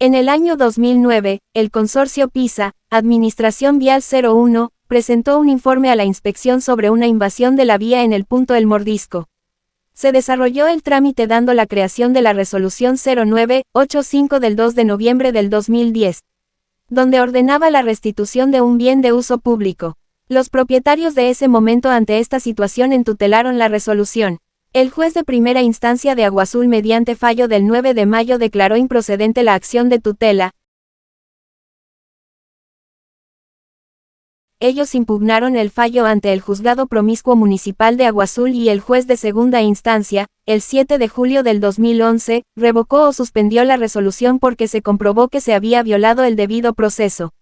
En el año 2009, el consorcio PISA, Administración Vial 01, presentó un informe a la inspección sobre una invasión de la vía en el punto El Mordisco. Se desarrolló el trámite dando la creación de la Resolución 0985 del 2 de noviembre del 2010, donde ordenaba la restitución de un bien de uso público. Los propietarios de ese momento ante esta situación tutelaron la resolución. El juez de primera instancia de Agua Azul mediante fallo del 9 de mayo declaró improcedente la acción de tutela. Ellos impugnaron el fallo ante el Juzgado Promiscuo Municipal de Agua Azul y el juez de segunda instancia, el 7 de julio del 2011, revocó o suspendió la resolución porque se comprobó que se había violado el debido proceso.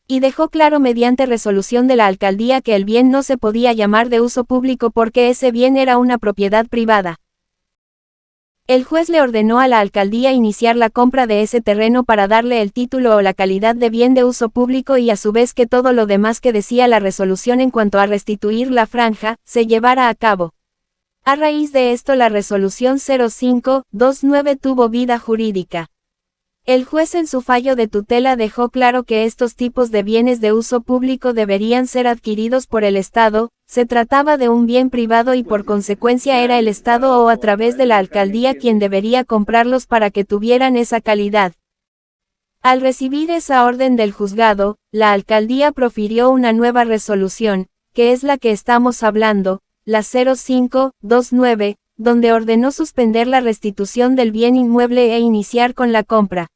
Y dejó claro mediante resolución de la alcaldía que el bien no se podía llamar de uso público porque ese bien era una propiedad privada. El juez le ordenó a la alcaldía iniciar la compra de ese terreno para darle el título o la calidad de bien de uso público y a su vez que todo lo demás que decía la resolución en cuanto a restituir la franja, se llevara a cabo. A raíz de esto la resolución 0529 tuvo vida jurídica. El juez en su fallo de tutela dejó claro que estos tipos de bienes de uso público deberían ser adquiridos por el Estado, se trataba de un bien privado y por consecuencia era el Estado o a través de la alcaldía quien debería comprarlos para que tuvieran esa calidad. Al recibir esa orden del juzgado, la alcaldía profirió una nueva resolución, que es la que estamos hablando, la 0529, donde ordenó suspender la restitución del bien inmueble e iniciar con la compra.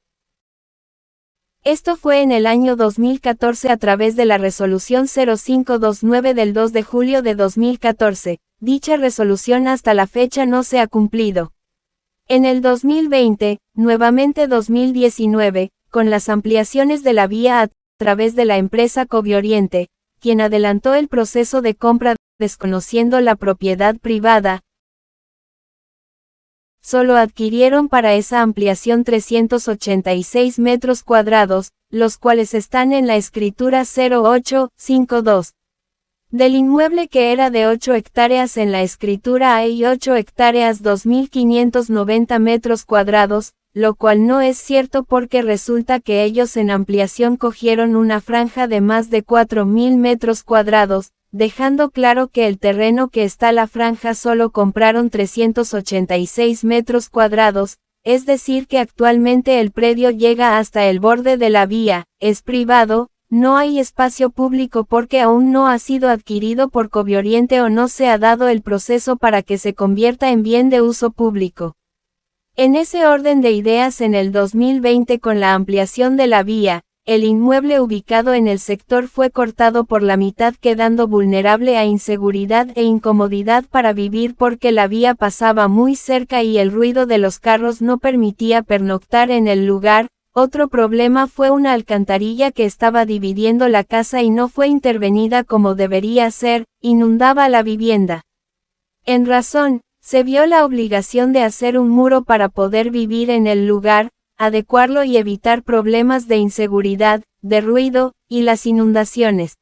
Esto fue en el año 2014 a través de la resolución 0529 del 2 de julio de 2014. Dicha resolución hasta la fecha no se ha cumplido. En el 2020, nuevamente 2019, con las ampliaciones de la vía a través de la empresa Covioriente, quien adelantó el proceso de compra desconociendo la propiedad privada, solo adquirieron para esa ampliación 386 metros cuadrados, los cuales están en la escritura 0852. Del inmueble que era de 8 hectáreas en la escritura hay 8 hectáreas 2.590 metros cuadrados, lo cual no es cierto porque resulta que ellos en ampliación cogieron una franja de más de 4.000 metros cuadrados, dejando claro que el terreno que está la franja solo compraron 386 metros cuadrados, es decir que actualmente el predio llega hasta el borde de la vía, es privado, no hay espacio público porque aún no ha sido adquirido por Covioriente o no se ha dado el proceso para que se convierta en bien de uso público. En ese orden de ideas en el 2020 con la ampliación de la vía, el inmueble ubicado en el sector fue cortado por la mitad quedando vulnerable a inseguridad e incomodidad para vivir porque la vía pasaba muy cerca y el ruido de los carros no permitía pernoctar en el lugar. Otro problema fue una alcantarilla que estaba dividiendo la casa y no fue intervenida como debería ser, inundaba la vivienda. En razón, se vio la obligación de hacer un muro para poder vivir en el lugar, adecuarlo y evitar problemas de inseguridad, de ruido, y las inundaciones.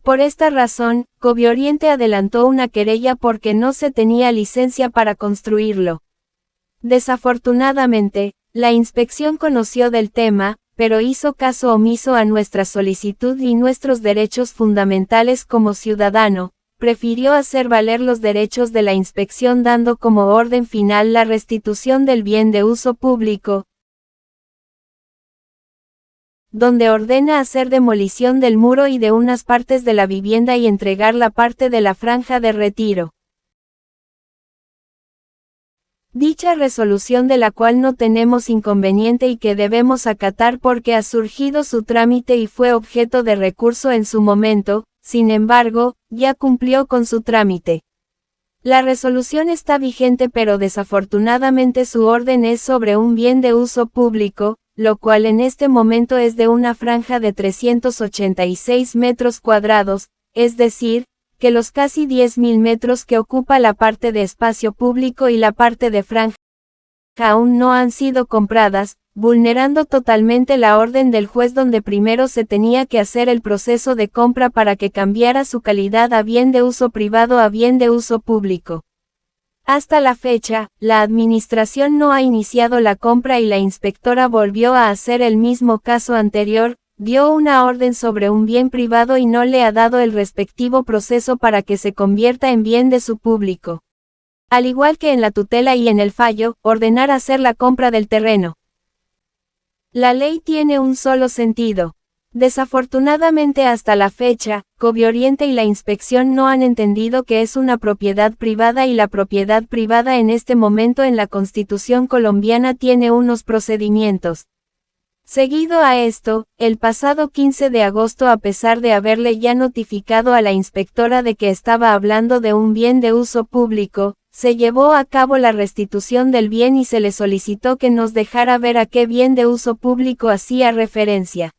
Por esta razón, Covioriente adelantó una querella porque no se tenía licencia para construirlo. Desafortunadamente, la inspección conoció del tema, pero hizo caso omiso a nuestra solicitud y nuestros derechos fundamentales como ciudadano. Prefirió hacer valer los derechos de la inspección dando como orden final la restitución del bien de uso público, donde ordena hacer demolición del muro y de unas partes de la vivienda y entregar la parte de la franja de retiro. Dicha resolución de la cual no tenemos inconveniente y que debemos acatar porque ha surgido su trámite y fue objeto de recurso en su momento. Sin embargo, ya cumplió con su trámite. La resolución está vigente pero desafortunadamente su orden es sobre un bien de uso público, lo cual en este momento es de una franja de 386 metros cuadrados, es decir, que los casi 10.000 metros que ocupa la parte de espacio público y la parte de franja aún no han sido compradas, vulnerando totalmente la orden del juez donde primero se tenía que hacer el proceso de compra para que cambiara su calidad a bien de uso privado a bien de uso público. Hasta la fecha, la administración no ha iniciado la compra y la inspectora volvió a hacer el mismo caso anterior, dio una orden sobre un bien privado y no le ha dado el respectivo proceso para que se convierta en bien de su público. Al igual que en la tutela y en el fallo, ordenar hacer la compra del terreno. La ley tiene un solo sentido. Desafortunadamente hasta la fecha, Covioriente y la inspección no han entendido que es una propiedad privada y la propiedad privada en este momento en la Constitución colombiana tiene unos procedimientos. Seguido a esto, el pasado 15 de agosto a pesar de haberle ya notificado a la inspectora de que estaba hablando de un bien de uso público, se llevó a cabo la restitución del bien y se le solicitó que nos dejara ver a qué bien de uso público hacía referencia.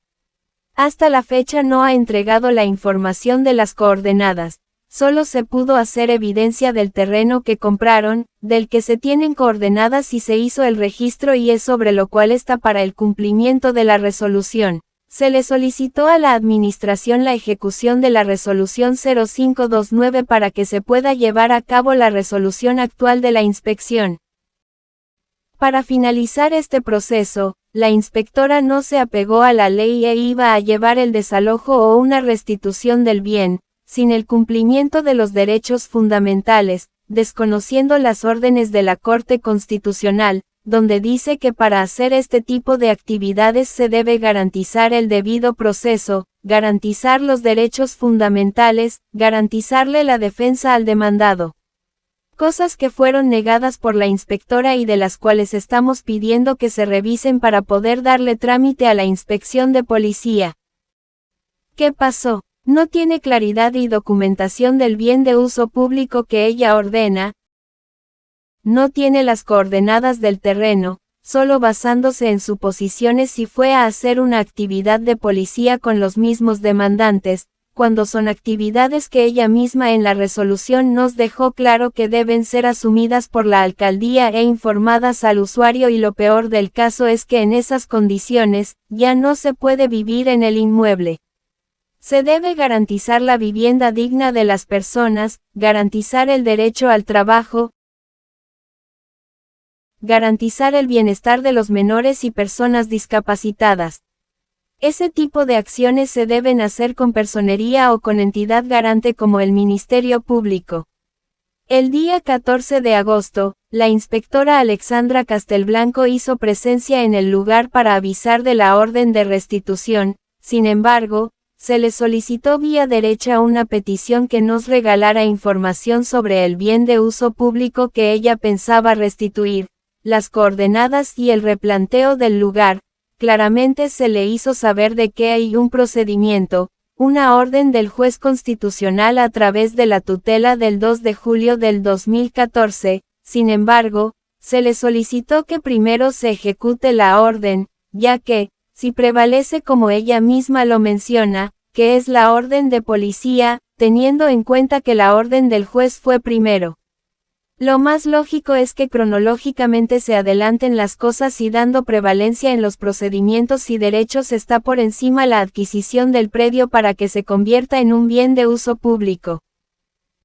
Hasta la fecha no ha entregado la información de las coordenadas, solo se pudo hacer evidencia del terreno que compraron, del que se tienen coordenadas y se hizo el registro y es sobre lo cual está para el cumplimiento de la resolución. Se le solicitó a la administración la ejecución de la resolución 0529 para que se pueda llevar a cabo la resolución actual de la inspección. Para finalizar este proceso, la inspectora no se apegó a la ley e iba a llevar el desalojo o una restitución del bien, sin el cumplimiento de los derechos fundamentales, desconociendo las órdenes de la Corte Constitucional, donde dice que para hacer este tipo de actividades se debe garantizar el debido proceso, garantizar los derechos fundamentales, garantizarle la defensa al demandado. Cosas que fueron negadas por la inspectora y de las cuales estamos pidiendo que se revisen para poder darle trámite a la inspección de policía. ¿Qué pasó? No tiene claridad y documentación del bien de uso público que ella ordena. No tiene las coordenadas del terreno, solo basándose en suposiciones si fue a hacer una actividad de policía con los mismos demandantes, cuando son actividades que ella misma en la resolución nos dejó claro que deben ser asumidas por la alcaldía e informadas al usuario y lo peor del caso es que en esas condiciones, ya no se puede vivir en el inmueble. Se debe garantizar la vivienda digna de las personas, garantizar el derecho al trabajo, garantizar el bienestar de los menores y personas discapacitadas. Ese tipo de acciones se deben hacer con personería o con entidad garante como el Ministerio Público. El día 14 de agosto, la inspectora Alexandra Castelblanco hizo presencia en el lugar para avisar de la orden de restitución, sin embargo, se le solicitó vía derecha una petición que nos regalara información sobre el bien de uso público que ella pensaba restituir, las coordenadas y el replanteo del lugar. Claramente se le hizo saber de que hay un procedimiento, una orden del juez constitucional a través de la tutela del 2 de julio del 2014, sin embargo, se le solicitó que primero se ejecute la orden, ya que, si prevalece como ella misma lo menciona, que es la orden de policía, teniendo en cuenta que la orden del juez fue primero. Lo más lógico es que cronológicamente se adelanten las cosas y dando prevalencia en los procedimientos y derechos está por encima la adquisición del predio para que se convierta en un bien de uso público.